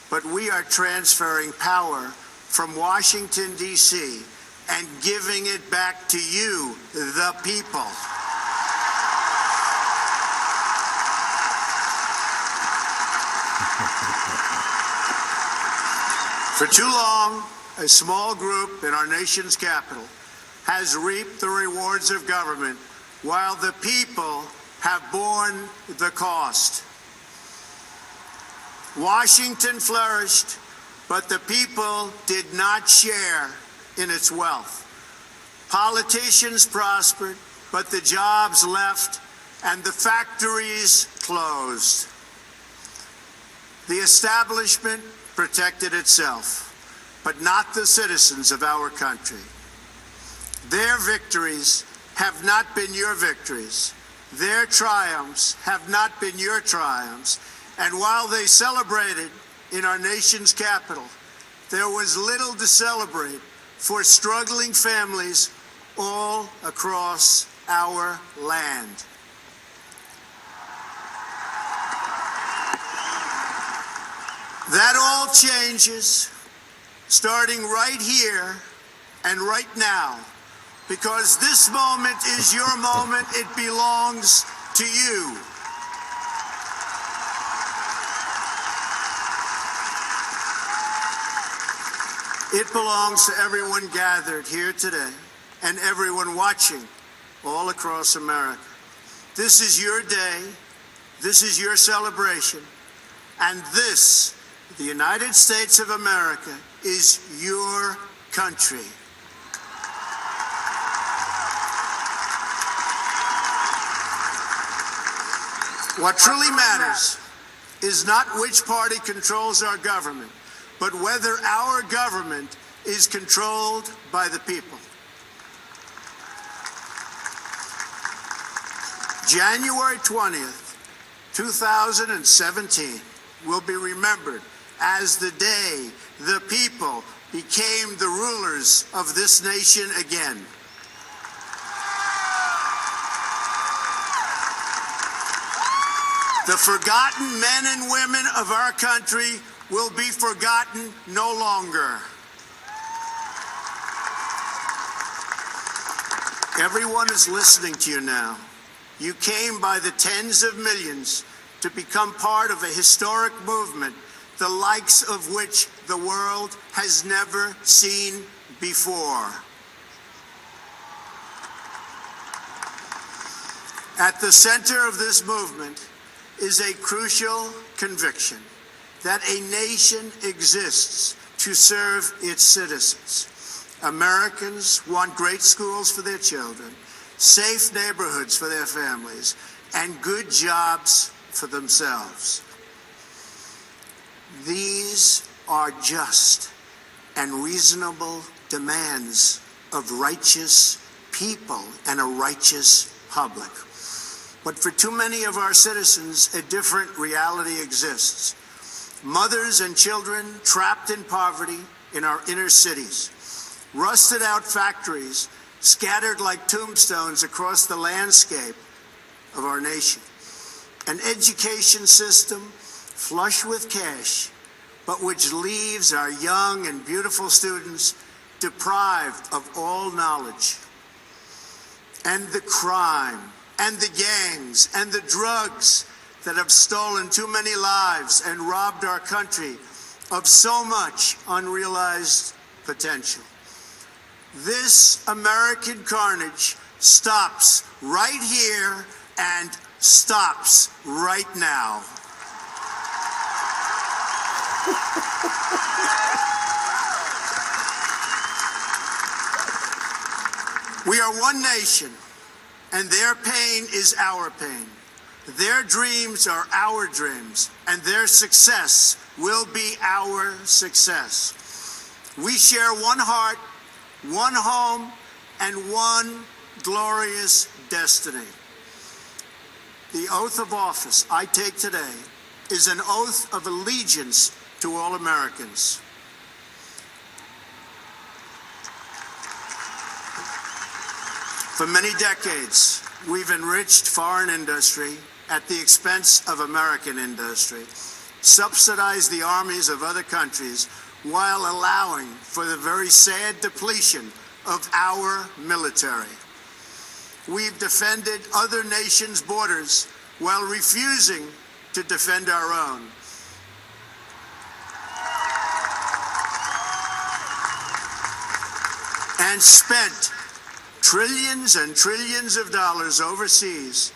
but we are transferring power from Washington, D.C., and giving it back to you, the people. For too long, a small group in our nation's capital has reaped the rewards of government while the people have borne the cost. Washington flourished, but the people did not share in its wealth. Politicians prospered, but the jobs left and the factories closed. The establishment protected itself, but not the citizens of our country. Their victories have not been your victories. Their triumphs have not been your triumphs. And while they celebrated in our nation's capital, there was little to celebrate for struggling families all across our land. That all changes starting right here and right now, because this moment is your moment. It belongs to you. It belongs to everyone gathered here today and everyone watching all across America. This is your day. This is your celebration. And this, the United States of America, is your country. What truly matters is not which party controls our government, but whether our government is controlled by the people. January 20th, 2017 will be remembered as the day the people became the rulers of this nation again. The forgotten men and women of our country will be forgotten no longer. Everyone is listening to you now. You came by the tens of millions to become part of a historic movement, the likes of which the world has never seen before. At the center of this movement is a crucial conviction that a nation exists to serve its citizens. Americans want great schools for their children, safe neighborhoods for their families, and good jobs for themselves. These are just and reasonable demands of righteous people and a righteous public. But for too many of our citizens, a different reality exists. Mothers and children trapped in poverty in our inner cities, rusted out factories scattered like tombstones across the landscape of our nation, an education system flush with cash, but which leaves our young and beautiful students deprived of all knowledge, and the crime and the gangs and the drugs that have stolen too many lives and robbed our country of so much unrealized potential. This American carnage stops right here and stops right now. We are one nation, and their pain is our pain. Their dreams are our dreams, and their success will be our success. We share one heart, one home, and one glorious destiny. The oath of office I take today is an oath of allegiance to all Americans. For many decades, we've enriched foreign industry at the expense of American industry. subsidize the armies of other countries while allowing for the very sad depletion of our military. We've defended other nations' borders while refusing to defend our own. And spent trillions and trillions of dollars overseas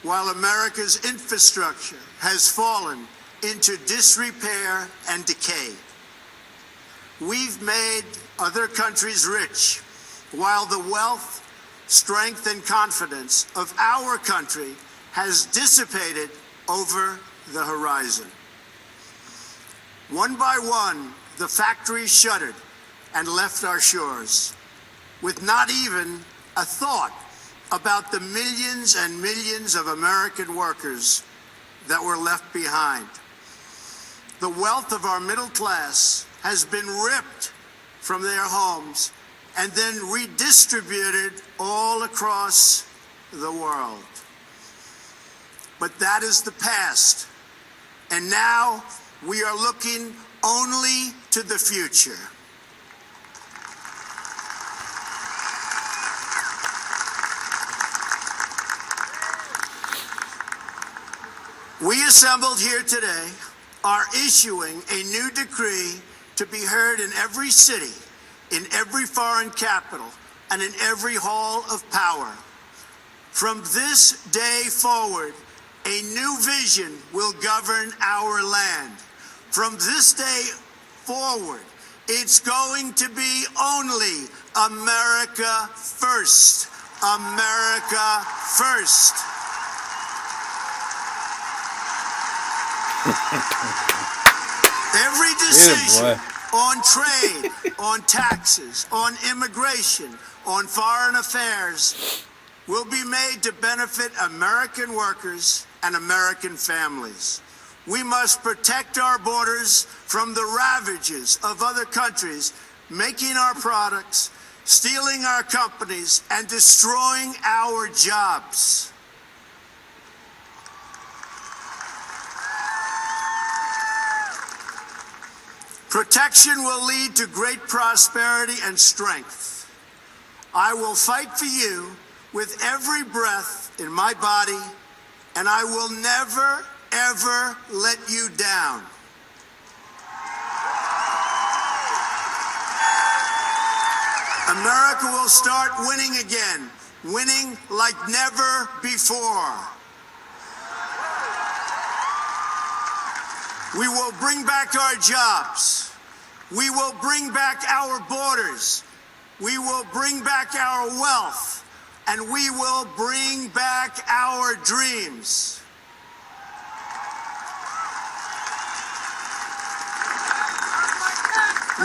while America's infrastructure has fallen into disrepair and decay. We've made other countries rich while the wealth, strength, and confidence of our country has dissipated over the horizon. One by one, the factories shuttered and left our shores, with not even a thought about the millions and millions of American workers that were left behind. The wealth of our middle class has been ripped from their homes and then redistributed all across the world. But that is the past, and now we are looking only to the future. We assembled here today are issuing a new decree to be heard in every city, in every foreign capital, and in every hall of power. From this day forward, a new vision will govern our land. From this day forward, it's going to be only America first. America first. Every decision on trade, on taxes, on immigration, on foreign affairs will be made to benefit American workers and American families. We must protect our borders from the ravages of other countries making our products, stealing our companies, and destroying our jobs. Protection will lead to great prosperity and strength. I will fight for you with every breath in my body, and I will never, ever let you down. America will start winning again, winning like never before. We will bring back our jobs. We will bring back our borders. We will bring back our wealth. And we will bring back our dreams.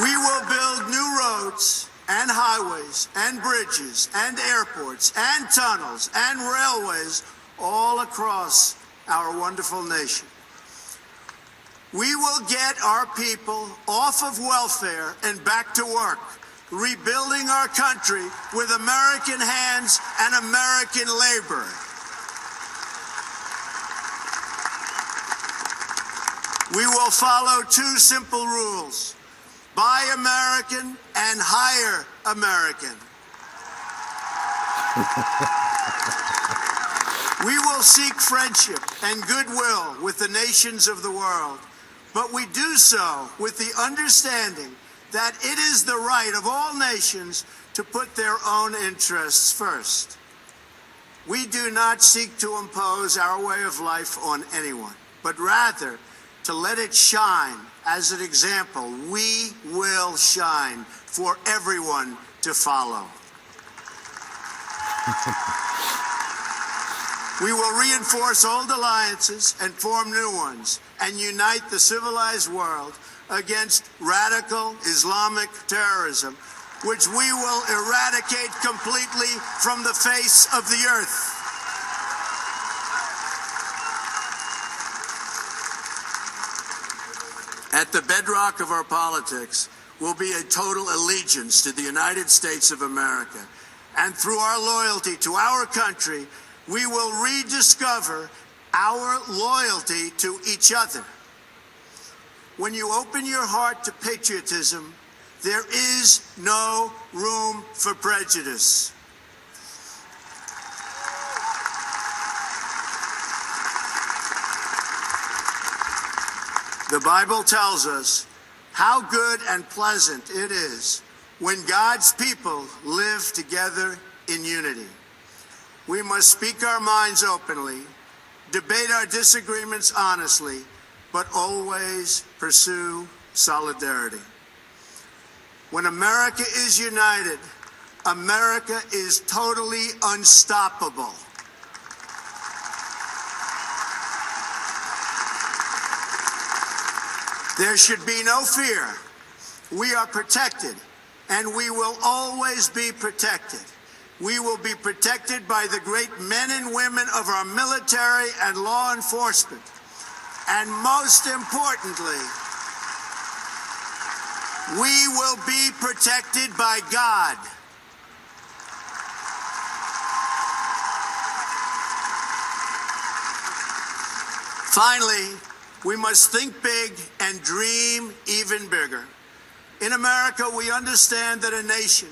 We will build new roads and highways and bridges and airports and tunnels and railways all across our wonderful nation. We will get our people off of welfare and back to work, rebuilding our country with American hands and American labor. We will follow two simple rules: buy American and hire American. We will seek friendship and goodwill with the nations of the world, but we do so with the understanding that it is the right of all nations to put their own interests first. We do not seek to impose our way of life on anyone, but rather to let it shine as an example. We will shine for everyone to follow. We will reinforce old alliances and form new ones and unite the civilized world against radical Islamic terrorism, which we will eradicate completely from the face of the earth. At the bedrock of our politics will be a total allegiance to the United States of America. And through our loyalty to our country, we will rediscover our loyalty to each other. when you open your heart to patriotism, there is no room for prejudice. The Bible tells us how good and pleasant it is when God's people live together in unity. We must speak our minds openly, debate our disagreements honestly, but always pursue solidarity. When America is united, America is totally unstoppable. There should be no fear. We are protected, and we will always be protected. We will be protected by the great men and women of our military and law enforcement. And most importantly, we will be protected by God. Finally, we must think big and dream even bigger. In America, we understand that a nation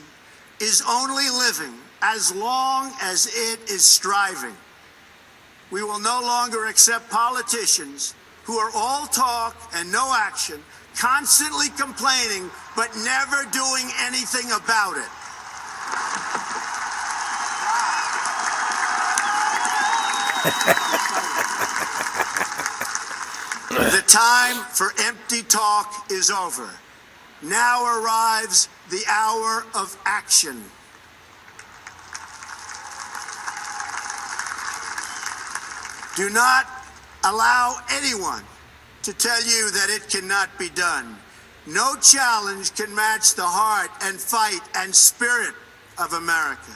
is only living as long as it is striving. We will no longer accept politicians who are all talk and no action, constantly complaining but never doing anything about it. The time for empty talk is over. Now arrives the hour of action. Do not allow anyone to tell you that it cannot be done. No challenge can match the heart and fight and spirit of America.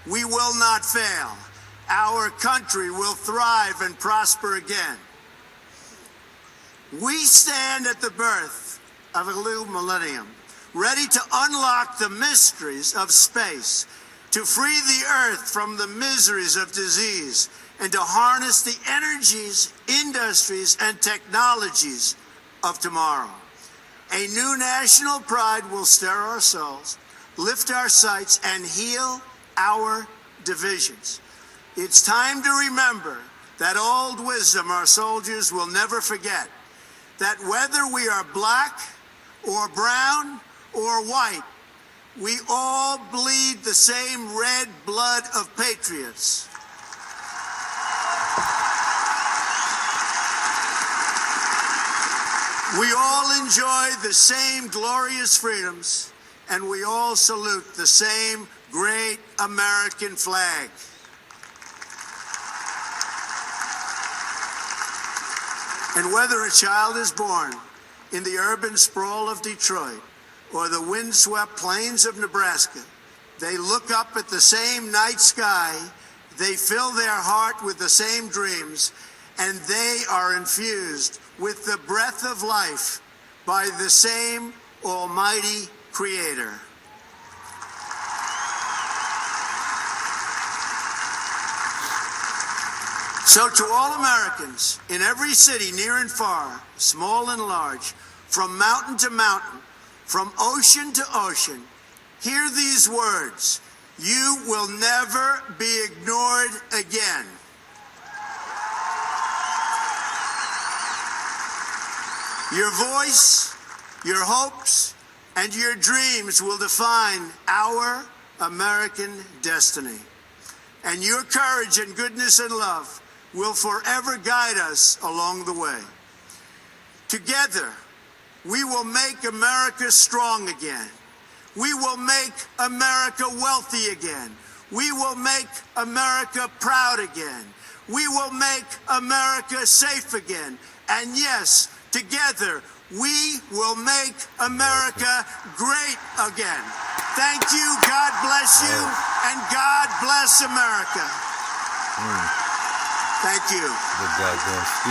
We will not fail. Our country will thrive and prosper again. We stand at the birth of a new millennium, ready to unlock the mysteries of space, to free the earth from the miseries of disease, and to harness the energies, industries, and technologies of tomorrow. A new national pride will stir our souls, lift our sights, and heal our divisions. It's time to remember that old wisdom our soldiers will never forget, that whether we are black or brown or white, we all bleed the same red blood of patriots. We all enjoy the same glorious freedoms, and we all salute the same great American flag. And whether a child is born in the urban sprawl of Detroit or the windswept plains of Nebraska, they look up at the same night sky, they fill their heart with the same dreams, and they are infused with the breath of life by the same almighty Creator. So to all Americans in every city, near and far, small and large, from mountain to mountain, from ocean to ocean, hear these words: you will never be ignored again. Your voice, your hopes, and your dreams will define our American destiny. And your courage and goodness and love will forever guide us along the way. Together, we will make America strong again. We will make America wealthy again. We will make America proud again. We will make America safe again. And yes, together, we will make America great again. Thank you, God bless you, and God bless America. Thank you. Good goddamn